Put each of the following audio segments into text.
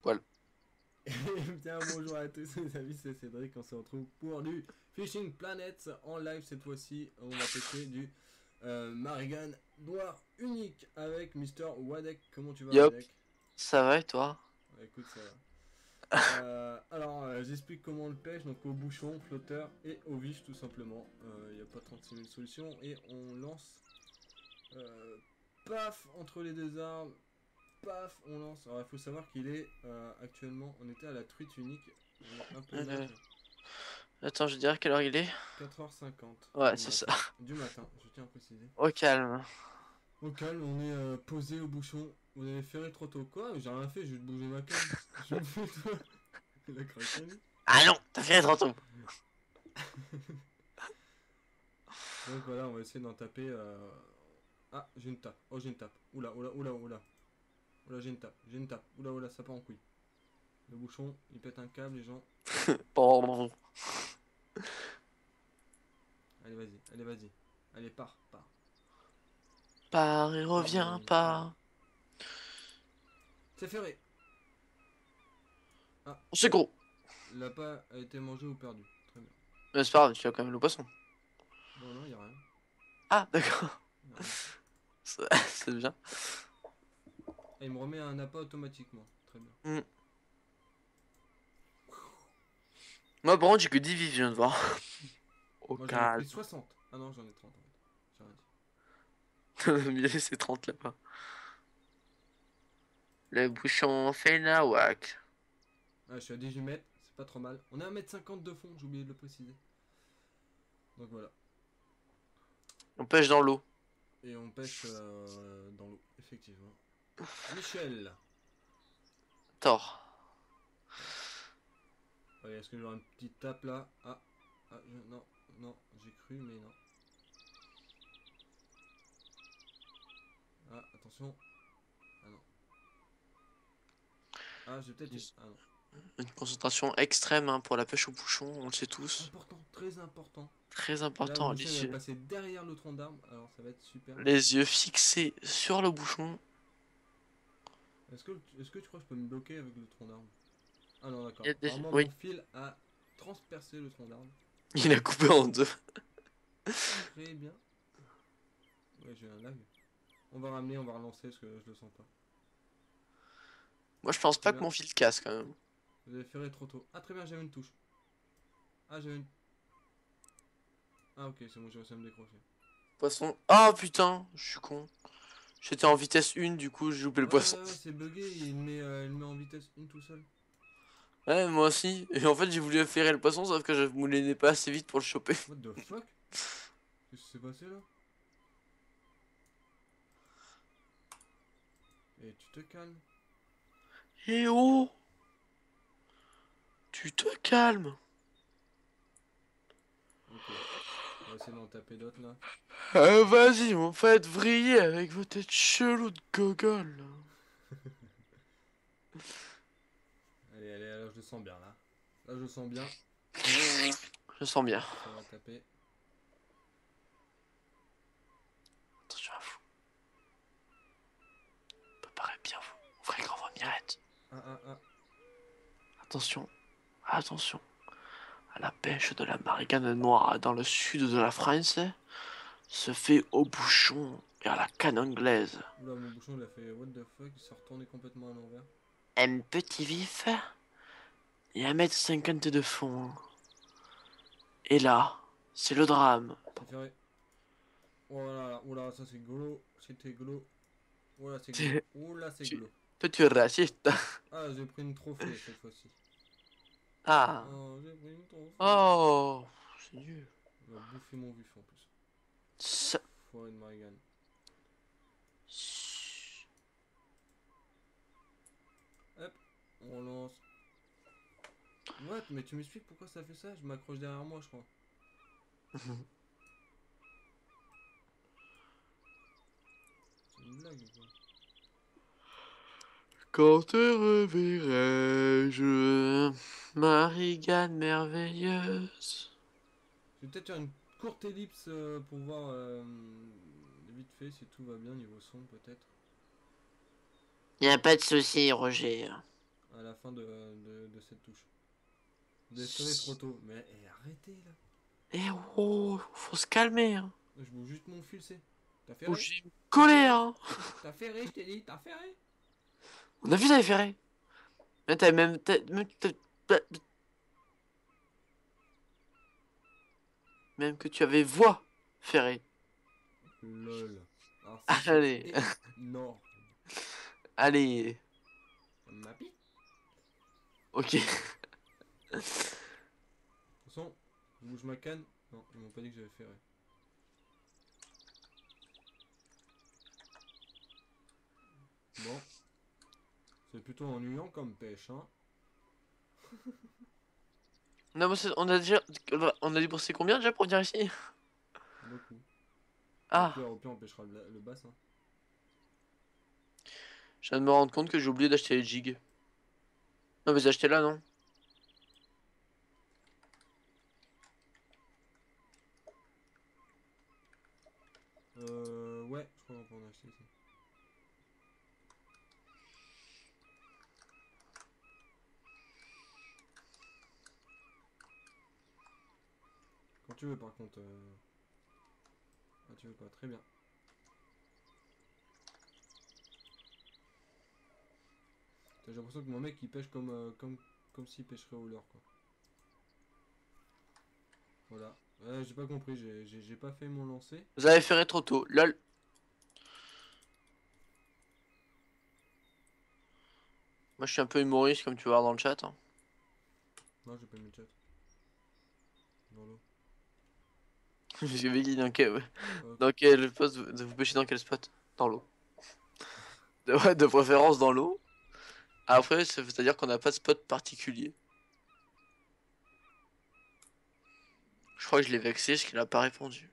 Poil. Bien, bonjour à tous les amis, c'est Cédric, on se retrouve pour du Fishing Planet en live cette fois-ci. On va pêcher du Marigan noir unique avec Mister Wadek. Comment tu vas, Yop, Wadek? ça va et toi? Écoute, ça va. J'explique comment on le pêche, donc au bouchon, flotteur et au vif tout simplement. Il n'y a pas 36 000 solutions et on lance euh, paf entre les deux arbres. Paf, on lance. Alors il faut savoir qu'il est actuellement, on était à la truite unique. On est un peu Euh, naze. Attends, je vais dire à quelle heure il est. 4h50 Ouais, du c'est ça. matin. Du matin, je tiens à préciser. Au calme. Au calme, on est posé au bouchon. Vous avez ferré trop tôt. Quoi? J'ai rien fait, je vais te bouger ma canne. Je me fous, toi. La craqué, lui. Ah non, t'as fait trop tôt. Donc voilà, on va essayer d'en taper. Ah, j'ai une tape. Oh, j'ai une tape. Oula, oula, oula, oula. Oula, j'ai une tape. J'ai une tape. Oula, oula, ça part en couille. Le bouchon, il pète un câble, les gens. Bon, Allez, vas-y, allez, vas-y. Allez, pars, pars. pars et Pars, mon reviens ami, pars. pas. C'est ferré. Ah, C'est gros. l'appât a été mangé ou perdu. Très bien. Mais c'est pas grave, tu as quand même le poisson. Non, non, y a rien. Ah, d'accord. Y a rien. C'est bien. Et il me remet un appât automatiquement. Très bien. Hmm. Moi, par contre, j'ai que 10 vies, je viens de voir. Au Moi j'en ai calme. pris 60. Ah non, j'en ai 30 en fait. J'ai rien dit. Mais c'est 30 là-bas. Le bouchon fait nawak. Ah, je suis à 18 mètres, c'est pas trop mal. On est à 1m50 de fond, j'ai oublié de le préciser. Donc voilà. On pêche dans l'eau. Et on pêche dans l'eau, effectivement. Michel. Thor. Allez, est-ce que j'aurai une petite tape là? Ah, non, non, j'ai cru, mais non. Ah, attention. Ah non. Ah, j'ai peut-être. Ah non. Une concentration extrême hein, pour la pêche au bouchon, on le sait tous. Important, très important. Très Et là, important, Michel va passer derrière le tronc d'arbre, alors ça va être super. les yeux fixés sur le bouchon. Est-ce que tu crois que je peux me bloquer avec le tronc d'arbre? Ah non, Il y d'accord. a des... Apparemment, mon Oui, fil a transpercé le tronc d'arbre. il a coupé en deux. Très bien. Ouais, j'ai un lag. On va ramener, on va relancer parce que je le sens pas. Moi, je pense Très pas que bien. mon fil casse quand même. Vous avez ferré trop tôt. Ah, très bien, j'avais une touche. Ah, j'avais une. Ah, ok, c'est bon, j'ai réussi à me décrocher. Poisson. Oh putain, je suis con. J'étais en vitesse 1, du coup, j'ai loupé le Ouais, poisson. ouais, ouais, c'est bugué. Il met en vitesse une tout seul. Ouais, moi aussi. Et en fait, j'ai voulu affairer le poisson, sauf que je moulinais pas assez vite pour le choper. What the fuck? Qu'est-ce qui s'est passé là? Et tu te calmes. Eh oh, tu te calmes. Ok. On va essayer d'en taper d'autres là. Vas-y, vous me faites vriller avec vos têtes cheloues de gogol. Allez, allez, alors je le sens bien là. Là, je le sens bien. Je sens bien. Ça va taper. Attention à vous. Préparez bien vous. Ouvrez grand vos mirettes. Ah, ah, ah. Attention. Attention. À la pêche de la marigane noire dans le sud de la France se fait au bouchon et à la canne anglaise. Oula, mon bouchon il a fait what the fuck, il s'est retourné complètement à l'envers. Un petit vif et 1,50 m de fond. Et là, c'est le drame. C'est ferré. Oh là là, oh là, ça c'est golo. C'était golo. Oh là, c'est golo. Tu, Oh là, c'est tu- golo. toi, tu es raciste. Ah, j'ai pris une trophée cette fois-ci. Ah. Oh, j'ai pris une trophée. Oh. C'est nul. Il va bouffer mon vif en plus. Ça- Forêt de Marigan. Hop, on lance. What? Mais tu m'expliques pourquoi ça fait ça? Je m'accroche derrière moi, je crois. C'est une blague ou quoi? Quand te reverrai-je, Marigane merveilleuse? Je vais peut-être faire une courte ellipse pour voir vite fait si tout va bien niveau son peut-être. Y a pas de souci, Roger. Voilà, la fin de cette touche. D'espérer trop tôt. Mais arrêtez là. Eh oh, faut se calmer, hein. Je bouge juste mon fil, c'est. T'as Faut ferré? que j'ai collé, hein. T'as ferré, je t'ai dit, t'as ferré? On a vu, ça avait ferré. Mais t'avais même. Même que tu avais voix ferrée. Lol. Alors, si Allez, non. allez. Ma pique. Ok. De toute façon, je bouge ma canne. Non, ils m'ont pas dit que j'avais ferré. Bon. C'est plutôt ennuyant comme pêche, hein. Non, mais on a déjà. On a déboursé combien déjà pour venir ici? Beaucoup. Ah, Au pire, on pêchera le bassin. je viens de me rendre compte que j'ai oublié d'acheter les jigs. Non, mais j'ai acheté là, non? Ouais, je crois qu'on peut en acheter ici. Quand tu veux, par contre. Ah, tu veux pas, très bien. J'ai l'impression que mon mec il pêche comme s'il pêcherait au leurre, quoi. Voilà. J'ai pas compris, j'ai pas fait mon lancer. Vous avez ferré trop tôt. Lol. Moi, je suis un peu humoriste, comme tu vas voir dans le chat, hein. Non, j'ai pas mis le chat. Dans l'eau. J'ai dit Ok. dans quel poste vous pêchez dans quel spot? Dans l'eau. De préférence dans l'eau. Après, c'est-à-dire qu'on n'a pas de spot particulier. Je crois que je l'ai vexé parce qu'il a pas répondu.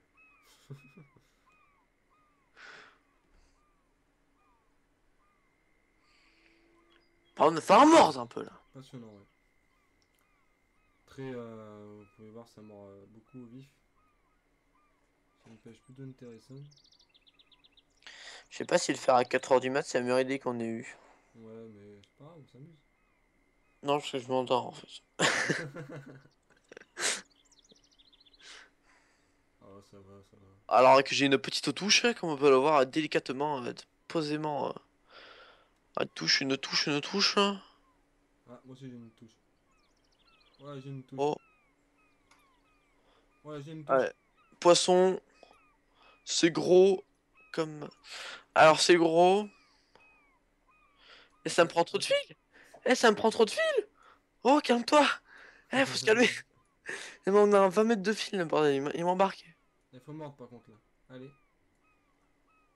Par contre, faire un mord un peu là. Passionnant, ouais. Très, vous pouvez voir, ça mord beaucoup au vif. C'est une pêche plutôt intéressante. Je sais pas si le faire à 4h du mat, c'est la meilleure idée qu'on ait eue. Ouais, mais c'est pas grave, on s'amuse. Non, parce que je m'endors en fait. Ah, ça va, ça va. Alors que j'ai une petite touche, comme on peut le voir délicatement, posément. Une touche. Ah, moi aussi j'ai une touche. Ouais, j'ai une touche. Oh, Ouais, j'ai une touche. ouais. Poisson, c'est gros comme. Alors c'est gros. Et ça me prend trop de fil. Eh, ça me prend trop de fil. Oh, calme-toi. Eh, faut se calmer. Eh, mais on a un 20 mètres de fil, le bordel. Il m'embarque. Il faut mordre par contre là. Allez.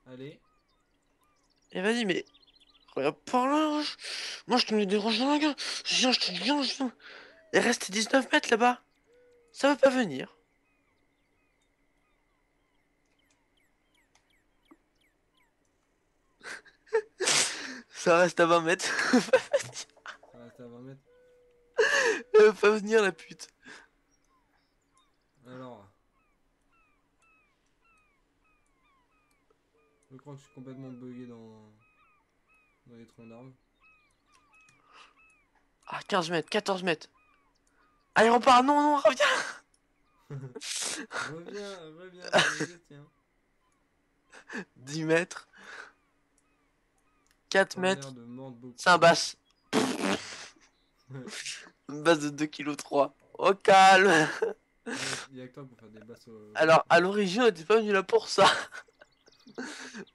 Allez. Eh, vas-y, mais. Regarde par là. Moi, je te mets des roches dans la gueule. Je te viens. Il reste 19 mètres là-bas. Ça va pas venir. Ça reste à 20 mètres. Ça reste à 20 mètres. Elle va pas venir, la pute. Alors. Je crois que je suis complètement bugué dans les troncs d'arbres. Ah, 15 mètres, 14 mètres. Allez, repars. Non, non, reviens. Reviens, je tiens. 10 mètres. 4 Pas l'air mètres. de mordre beaucoup. C'est un basse. Une basse de 2,3 kg. Au calme. Il y a que toi pour faire des basses au... Alors, à l'origine, on était pas venu là pour ça.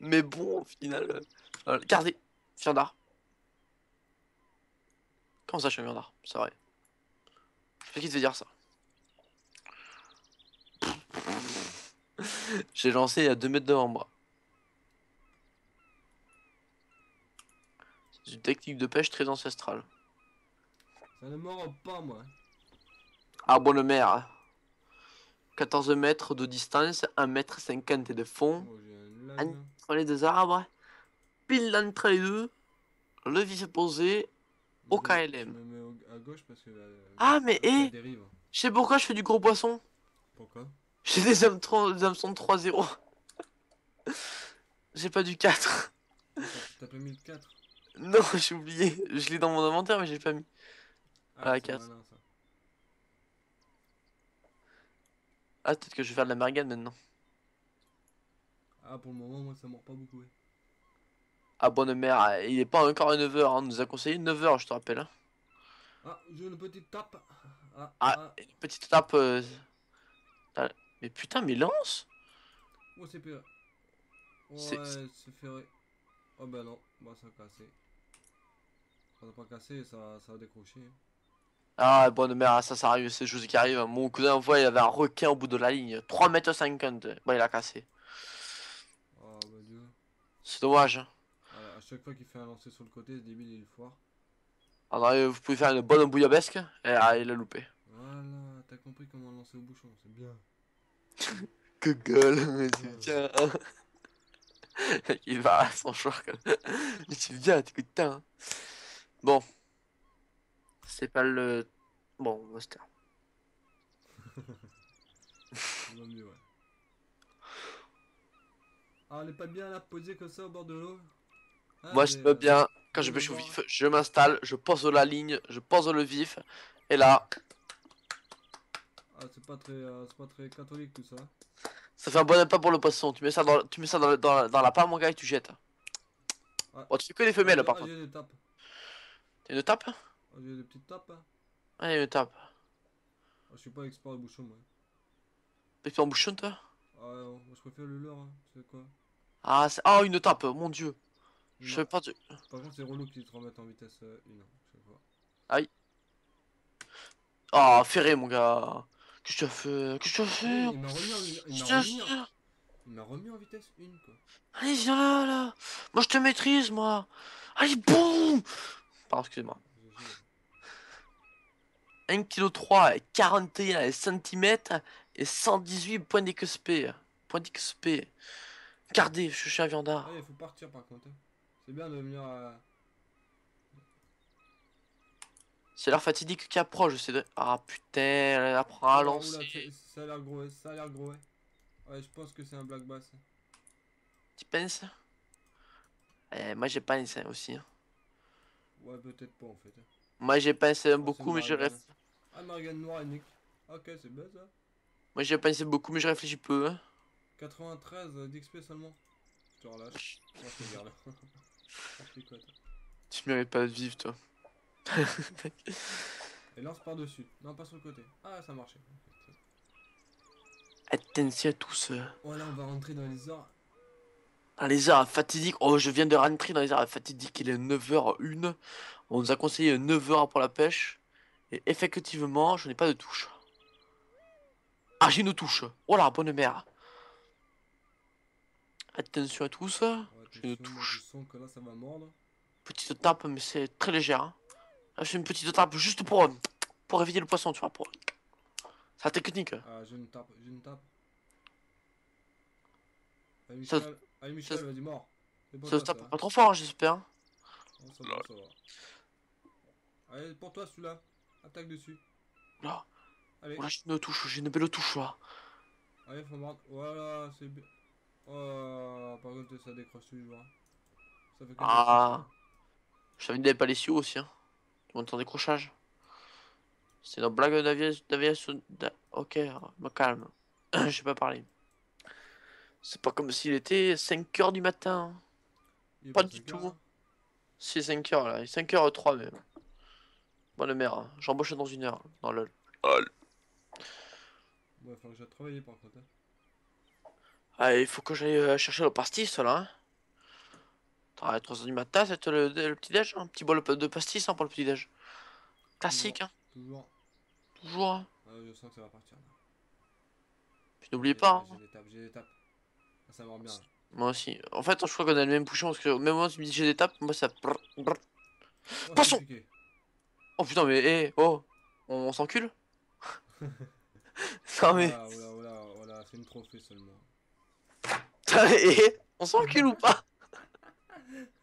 Mais bon, au final. Gardez. Fiandard. Comment ça, je suis un viandard? C'est vrai. Je sais qui devait dire ça. J'ai lancé à 2 mètres devant moi. C'est une technique de pêche très ancestrale. Ça ne mord pas, moi. Ah, bonne mer. 14 mètres de distance, 1,50 m de fond. Oh, j'ai un lag là. Entre les deux arbres. Pile entre les deux. Le vis posé. Au Je KLM. me mets à gauche parce que Ah, mais la hé, dérive. je sais pourquoi je fais du gros poisson. Pourquoi? J'ai des hameçons de 3-0. J'ai pas du 4. T'as pas mis le 4? Non, j'ai oublié. Je l'ai dans mon inventaire, mais j'ai pas mis. À Ah, la c'est case. malin ça. Ah, peut-être que je vais faire de la merguez maintenant. Ah, pour le moment, moi ça mord pas beaucoup. Ouais. Ah, bonne mère, il est pas encore à 9h, hein. On nous a conseillé 9h, je te rappelle, hein. Ah, j'ai une petite tape. Ah, Ah, ah. une petite tape. Ah, mais putain, mais lance! Oh, c'est pire. C'est. Ouais, c'est ferré. Oh, bah non, bah ça a cassé. Ça n'a pas cassé, ça a décroché. Ah, bonne mère, ça arrive, c'est des choses qui arrivent. Mon cousin, voit, il avait un requin au bout de la ligne. 3,50 m. Bah, il a cassé. Oh, bah Dieu. C'est dommage, hein. Voilà, à chaque fois qu'il fait un lancer sur le côté, ce débile il foire. Alors, vous pouvez faire une bonne bouillabaisse. Et ah, il a loupé. Voilà, t'as compris comment lancer au bouchon, c'est bien. Que gueule, tu Ah. viens. Il va à son choix. Mais tu viens, t'écoutes, hein. Bon, c'est pas le. Bon, monster. Vaut mieux, ouais. Ah, elle est pas bien là, posée comme ça au bord de l'eau. Moi, je me Allez, bien, quand je viens me pêche au voir. vif, je m'installe, je pose la ligne, je pose le vif, et là, Ah, c'est pas très catholique tout ça. ça fait un bon pas pour le poisson. Tu mets ça tu mets ça dans la palme, mon gars, et tu jettes. Ah, Bon, tu fais que les femelles, par contre. j'ai des tapes. T'as une tape? Ah, j'ai des petites tapes. Hein. Ah, une tape. Ah, je suis pas expert de bouchon, moi. T'es en bouchon, toi? Ah, non, moi je préfère le leurre, hein. C'est quoi? Ah, oh, une tape, mon dieu. Je Non. sais pas. Par contre, c'est relou qu'ils te remettent en vitesse 1, chaque fois. Aïe. Ah, ferré, mon gars. Qu'est-ce que tu as fait? Qu'est-ce que tu as Eh, fait? il Qu'est-ce m'a que tu as remis, fait? il m'a remis en vitesse 1, quoi. Allez, viens là, là. Moi, je te maîtrise, moi. Allez, boum! Pardon, excusez-moi. GG. 1,3 kg, 41 cm et 118 points d'XP. Points d'XP. Regardez, je suis un Ah, viandard. il faut partir par contre. Hein. C'est bien de venir à. C'est l'heure fatidique qui approche, je sais de. Ah putain, elle apprend à Oula, lancer. oula, ça a l'air gros, ouais, ça a l'air gros, ouais. Ouais, je pense que c'est un black bass. Tu penses? Moi j'ai pensé aussi, hein. Ouais, peut-être pas en fait. Moi j'ai pensé Oh, c'est une beaucoup, mais je Mariganne. reste. Ah, Mariganne noire et Nick. Ok, c'est bien ça. Moi j'ai pensé beaucoup, mais je réfléchis peu, hein. 93 d'XP seulement. Je te relâche. Moi, je te garde. On picote. Tu mérites pas de vivre, toi. Et lance par-dessus. Non, pas sur le côté. Ah, ça marchait. Attention à tous. Voilà, on va rentrer dans les heures. Dans les heures fatidiques. Oh, je viens de rentrer dans les heures fatidiques. Il est 9h01. On nous a conseillé 9h pour la pêche. Et effectivement, je n'ai pas de touche. Ah, j'ai une touche. Oh la bonne mère. Attention à tous. Oh, J'ai une attention, moi je touche. sens que là ça va mordre. Petite tape, mais c'est très légère, hein. Là, je fais une petite tape juste pour éviter le poisson, tu vois. C'est la technique. Ah, j'ai une tape, j'ai une tape. Allez Ça, Michel, allez ça, Michel, vas-y mort. C'est pour ça se toi tape ça. pas trop fort, hein, j'espère, hein. Non, ça va, ça va. Allez, pour toi celui-là. Attaque dessus. Là, Allez, voilà, j'ai une touche, j'ai une belle touche là. allez, faut mordre. Voilà, c'est bien. Oh, par contre ça décroche toujours. Hein. Ça fait que des petits sons. Ah, je t'avais dit pas les sioux aussi, hein. Tu montes en décrochage. C'est une blague d'aviation. Ok, me calme. Je sais pas parler. C'est pas comme s'il était 5h du matin, hein. Il est Pas pas du 5 heures tout. là. C'est 5h là, 5h03 même. Bonne mère, hein. J'embauche dans 1 heure. Dans le. LOL. Ouais, faut que j'aille travailler par contre. Hein. Ah, il faut que j'aille chercher le pastis là, hein. À 3h du matin, c'est le petit-déj, hein. Un petit bol de pastis, hein, pour le petit-déj. Toujours, Classique, hein. toujours. Toujours, hein. Je sens que ça va partir là. Puis n'oubliez pas, J'ai hein. des tapes, j'ai des tapes. Ah, ça mord bien là. Moi aussi. En fait, je crois qu'on a le même bouchon parce que même moi, tu me dis j'ai des tapes, moi ça. Oh, c'est Poisson! piqué. Oh putain, mais oh! On s'encule? Non mais. Voilà, voilà, voilà, voilà, c'est une trophée seulement. On s'encule ou pas?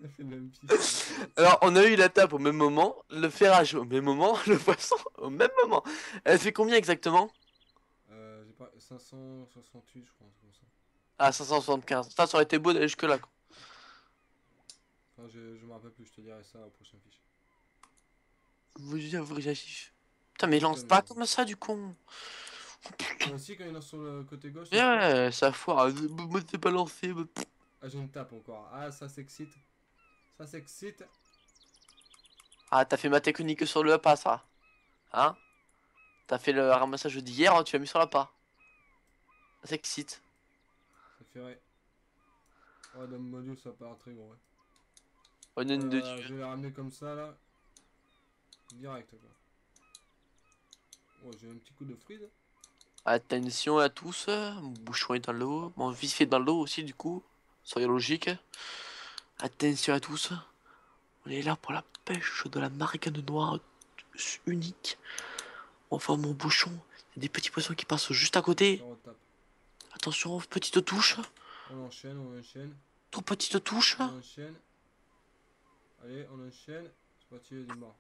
Ça fait le même piste. Alors, on a eu la tape au même moment, le ferrage au même moment, le poisson au même moment. Elle fait combien exactement? J'ai pas 568 je crois, comme ça. Ah, 575. Ça aurait été beau d'aller jusque-là, quoi. Enfin, je me rappelle plus, je te dirai ça au prochain fiche. Vous réagissez. Putain, mais lance Putain, pas mais... comme ça du con. aussi, quand il lance sur le côté gauche, ça Mais se foire. ouais, ça foire. Moi, c'est pas lancé. Ah, j'ai une tape encore. Ah, ça s'excite. Ça s'excite. Ah, t'as fait ma technique sur le pas, ça. Hein? T'as fait le ramassage d'hier, tu l'as mis sur la pas. Ça s'excite. Ça ferait. Ouais, dans le module, ça part très gros. Ouais. Oh, nom de Voilà, Dieu. je vais les ramener comme ça, là. Direct, quoi. Oh, j'ai un petit coup de fride. Attention à tous. Mon bouchon est dans l'eau. Mon vis est dans l'eau aussi, du coup. Soyez logique. Attention à tous. On est là pour la pêche de la margane noire unique. Enfin, mon bouchon. Il y a des petits poissons qui passent juste à côté. Ça retape. Attention, petite touche. On enchaîne, on enchaîne. Trop petite touche. On enchaîne. Allez, on enchaîne. C'est parti, il est mort.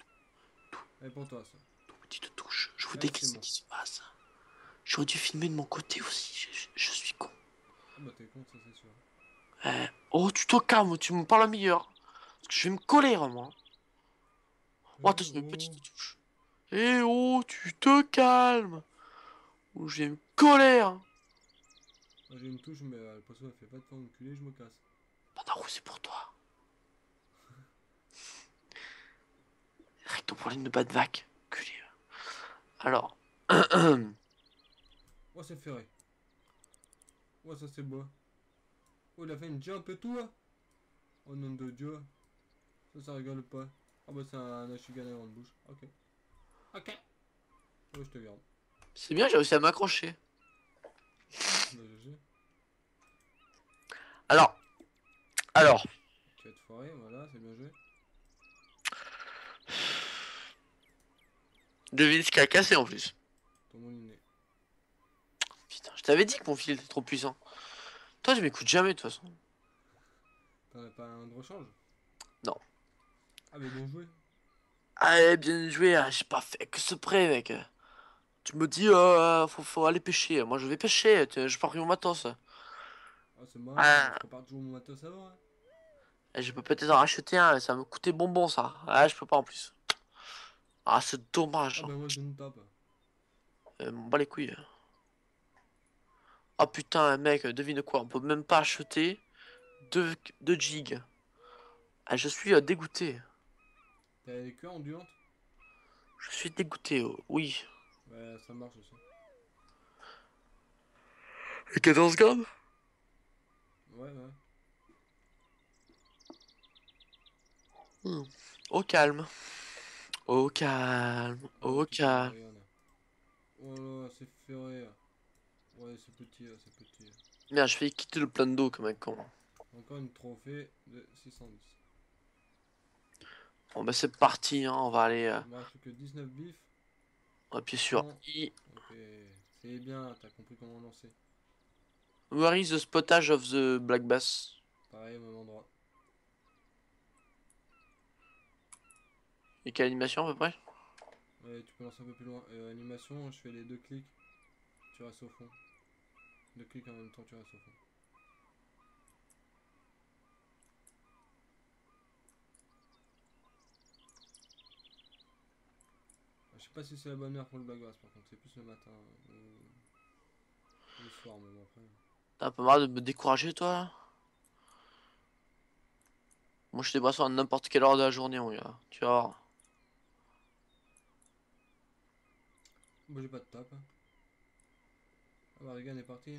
Allez, pour toi, ça. Petite touche. Je vous Allez, décris c'est ce bon. qui se passe. J'aurais dû filmer de mon côté aussi. Je suis con. Ah bah, t'es con, ça, c'est sûr. Oh, tu te calmes, tu me parles à meilleur. Parce que je vais me coller, moi. Oh, Eh attention, une petite oh. touche. Eh oh, tu te calmes. Ou je vais me coller. Hein. Moi, j'ai une touche, mais le poisson, elle fait pas de temps enculé, je me casse. Pandarou, c'est pour toi. Recto pour ligne de bas de vac. Culé. Alors. Oh, c'est ferré. Oh, ça, c'est beau. Oh, il a fait une jump et tout, là. Oh, nom de Dieu. Ça rigole pas. Ah bah, c'est un Ashigane en bouche. Ok. Ok. Ouais, je te garde. C'est bien, j'ai réussi à m'accrocher. Bah, GG. Alors. Alors. Tu vas te foirer, voilà, c'est bien joué. Devine ce qui a cassé en plus. Ton moulinet. Putain, je t'avais dit que mon fil était trop puissant. Toi, je m'écoute jamais de toute façon. T'en as pas un de rechange? Non. Ah, mais bien joué. Allez, bien joué, j'ai pas fait que ce prêt, mec. Tu me dis, faut aller pêcher. Moi, je vais pêcher, je pars mon matos. Ah, c'est marrant, moi je Ah, prépare toujours mon matos avant. Hein. et je peux peut-être en racheter un, ça va me coûter bonbon, ça. Ah, je peux pas en plus. Ah, c'est Ah, dommage. bah, moi j'ai une tape. M'en bat les couilles. Ah putain, mec, devine quoi, on peut même pas acheter deux gigs. Ah, je suis dégoûté. T'as les queues ondulantes? Je suis dégoûté, oui. Ouais, ça marche aussi. Et 14 grammes. Ouais, ouais. Au calme. Au calme. Ah, Au petit peu, calme. regarde. Oh là, c'est ferré. Ouais, c'est petit, là, c'est petit. Merde, je fais quitter le plein d'eau comme un con. Encore une trophée de 610. Bon, bah c'est parti, hein, on va aller. Il me reste plus que 19 bifs. On va appuyer sur Non. I. Ok, c'est bien, t'as compris comment lancer. Where is the spottage of the black bass? Pareil, au même endroit. Et quelle animation à peu près? Ouais, tu peux lancer un peu plus loin. Animation, je fais les deux clics. Tu restes au fond. Deux clics en même temps, tu restes au fond. Je sais pas si c'est la bonne heure pour le black bass par contre, c'est plus le matin ou le soir même après. T'as un peu marre de me décourager toi là. Moi je débrasse à n'importe quelle heure de la journée mon gars. Tu vas voir. Moi j'ai pas de tape. Ah bah Regan est parti.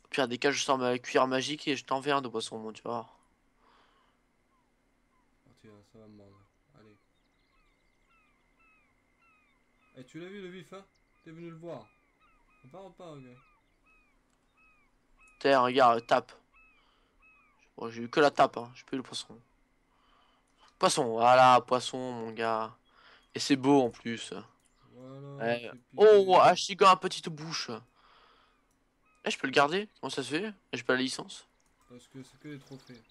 Au pire des cas je sors ma cuillère magique et je t'enverrai un de poisson moi tu vas voir. Parti là, ça va me mordre. Allez. Eh tu l'as vu le vif hein? T'es venu le voir. On parle pas gars. Tiens regarde, tape. Bon, j'ai eu que la tape, hein. J'ai pas eu le poisson. Poisson, voilà, poisson mon gars. Et c'est beau en plus. Voilà, Ouais. c'est Oh, piqué. Ashigan à petite bouche. Eh, je peux le garder? Comment ça se fait? J'ai pas la licence. Parce que c'est que des trophées.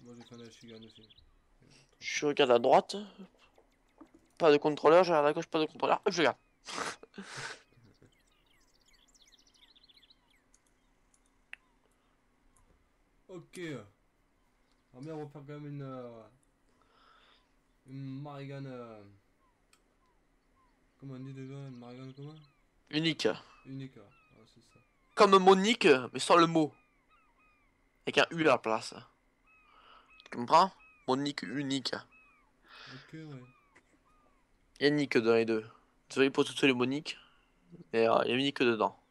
Moi j'ai fait un Ashigan aussi. Je regarde à droite. Pas de contrôleur, je regarde à gauche, pas de contrôleur. Hop, je regarde. Ok. Ah bien, on va faire quand même une Marigan. Comment on dit déjà? Une Marigan comment? Unique. Unique, là. Ah, c'est ça. Comme Monique, mais sans le mot. Avec un U à la place. Tu comprends? Monique unique. Ok, ouais. Il y a Nick dans les deux. Désolé pour toutes les Moniques, mais il y a Nick dedans.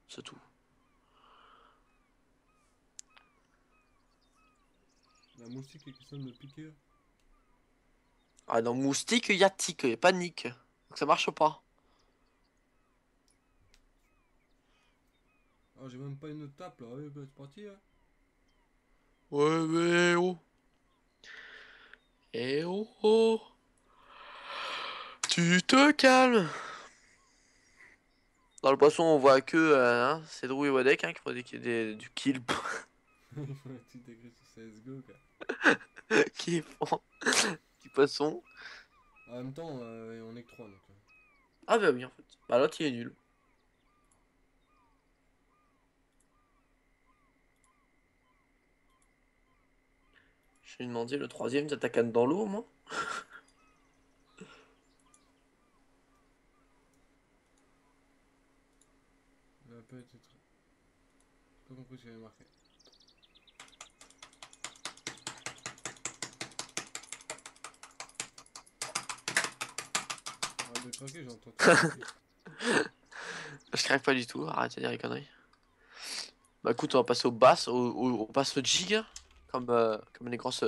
C'est tout. La moustique qui essaie de me piquer. Ah, dans Moustique, il y a Tic, il n'y a pas Nick. Donc ça marche pas. Ah, j'ai même pas une tape là. Ouais, bah, c'est parti, hein. Ouais, mais oh. Eh oh oh. Tu te calmes. Dans le poisson, on voit que c'est Drew et Wadek qui font du kill. Il faut un petit degré sur CSGO, quoi. Qui font du poisson. En même temps, on est que 3 donc. Ah bah oui, en fait. Bah l'autre, il est nul. Je lui ai demandé le troisième, t'attaques dans l'eau, moi. Peut-être. J'ai pas compris ce qu'il y avait marqué. Ah, de craquer, j'entends tout craquer. Je craque pas du tout, arrête de dire les conneries. Bah écoute, on va passer au bass, on passe au jig, comme les grosses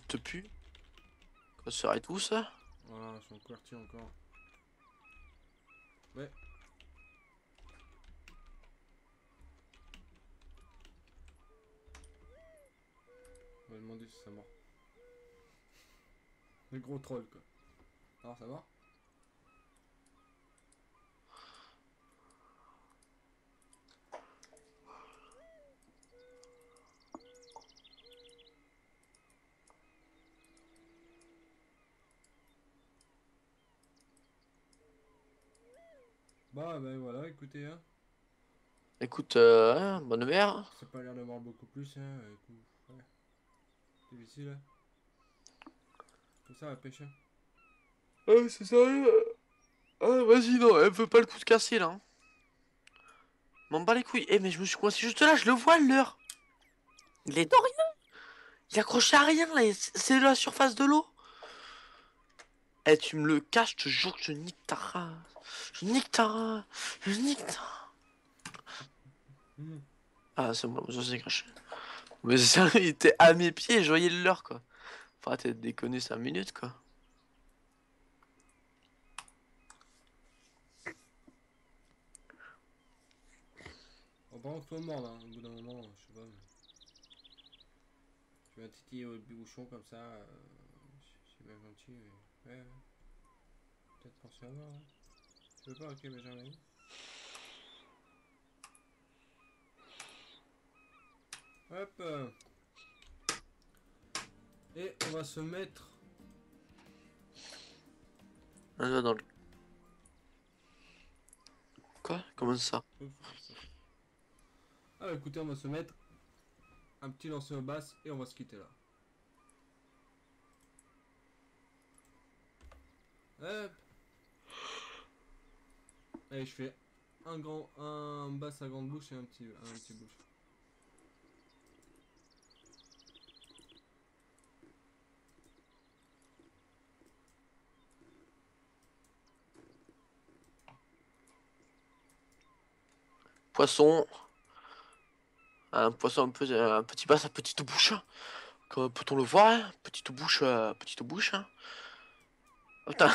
te puent. Qu'on serait tous. Voilà, je suis en quartier encore. Ouais. On va demander si ça mord. Le gros troll, quoi. Alors, ça va? Bah, ben voilà, écoutez, hein. Écoute, bonne mère. C'est pas l'air d'avoir beaucoup plus, hein. Écoute, ouais. Difficile, hein. Comme ça, la pêche, hein. C'est sérieux? Ah, vas-y, non, elle veut pas le coup de casser là. M'en bats les couilles. Eh, mais je me suis coincé juste là, je le vois l'heure. Il est dans rien. Il est accroché à rien là, c'est la surface de l'eau. Eh, tu me le caches, je te jure que je nique ta race. Je nique ta race. Je nique ta. Mhm. Ah, c'est bon, je sais craché. Mais sérieux, il était à mes pieds, je voyais l'heure quoi. Faut arrêter de déconner 5 minutes quoi. Bon, par contre, faut mort, là. Au bout d'un moment, je sais pas. Mais... Tu vas titiller au bouchon comme ça. C'est bien gentil, mais. Ouais, ouais. Peut-être penser à voir, hein. Tu veux pas? Ok, Benjamin. Hop. Et on va se mettre. Un doigt dans le. Quoi? Comment Oups, ça? oups, ça. Ah, écoutez, on va se mettre un petit lancer au basse et on va se quitter là. Hop. Allez, je fais un basse à grande bouche et un petit bouche. Poisson. Un poisson un petit basse à petite bouche. Comme peut-on le voir, hein? Petite bouche, petite bouche. Hein. Oh, putain,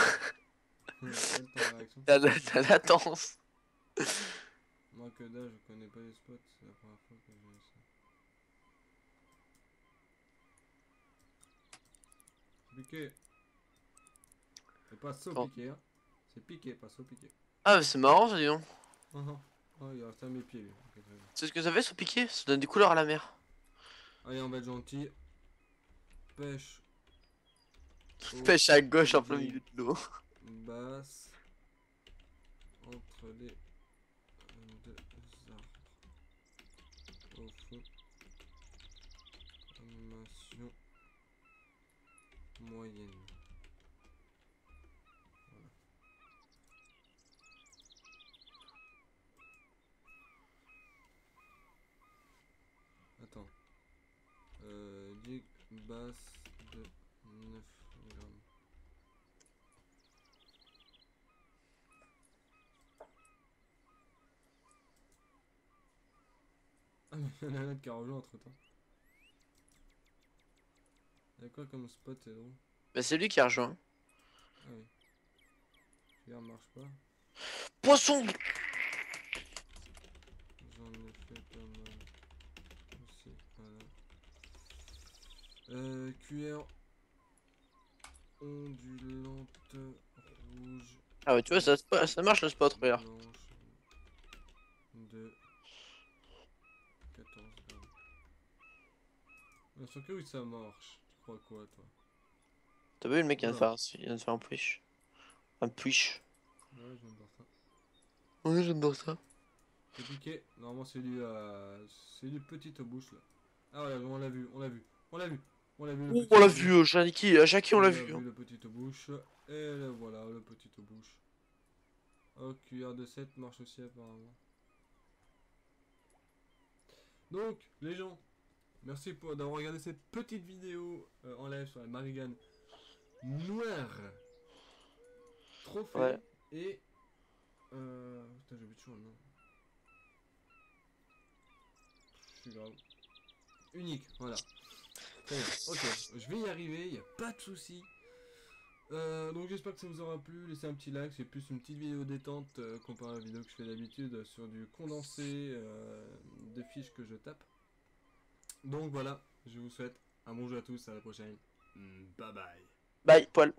Quelle ta réaction? la latence. Moi que dalle, je connais pas les spots, c'est la première fois que j'ai ça. Piqué. C'est pas saut Bon. piqué, hein. C'est piqué, pas saut piqué. Ah, mais c'est marrant ça, dis donc. Oh, il reste à mes pieds, lui. Ok, très bien. C'est ce que ça fait, ce piqué? Ça donne des couleurs à la mer. Allez, on va être gentil. Pêche au Pêche à gauche en plein jig milieu de l'eau. basse entre les deux arbres. au fond. Animation moyenne. Voilà. Attends. Ligue basse de 9 grammes. Ah mais il y en a un autre qui a rejoint entre temps. Il y a quoi comme spot, c'est drôle? Bah, c'est lui qui a rejoint. Ah oui. Regarde, marche pas. Poisson! J'en ai fait pas mal aussi. Voilà. Cuillère ondulante rouge. Ah ouais, tu vois, ça marche le spot, regarde. Blanche de 14 grammes. Sur quel oui ça marche? Tu crois quoi toi? T'as vu le mec qui Voilà. il vient de faire un push. Un push. Ouais, je viens de voir ça. Ouais, j'adore ça. J'ai piqué. Normalement c'est lui c'est lui petite bouche là. Ah ouais, on l'a vu, on l'a vu, on l'a vu, on l'a vu le Oh, petit on l'a bouche. vu, Jackie, on On l'a l'a vu. vu Hein. le petite bouche. Et le voilà le petite bouche. Oh, cuillère de 7 marche aussi apparemment. Donc, les gens, merci d'avoir regardé cette petite vidéo en live sur la Marigan noire. Ouais. Trophée et... Putain, j'oublie toujours le nom. C'est grave. Unique, voilà. Très bien, ok, je vais y arriver, y a pas de souci. Donc j'espère que ça vous aura plu, laissez un petit like, c'est plus une petite vidéo détente comparé à la vidéo que je fais d'habitude sur du condensé de fiches que je tape. Donc voilà, je vous souhaite un bon jeu à tous, à la prochaine. Bye bye. Bye, poil.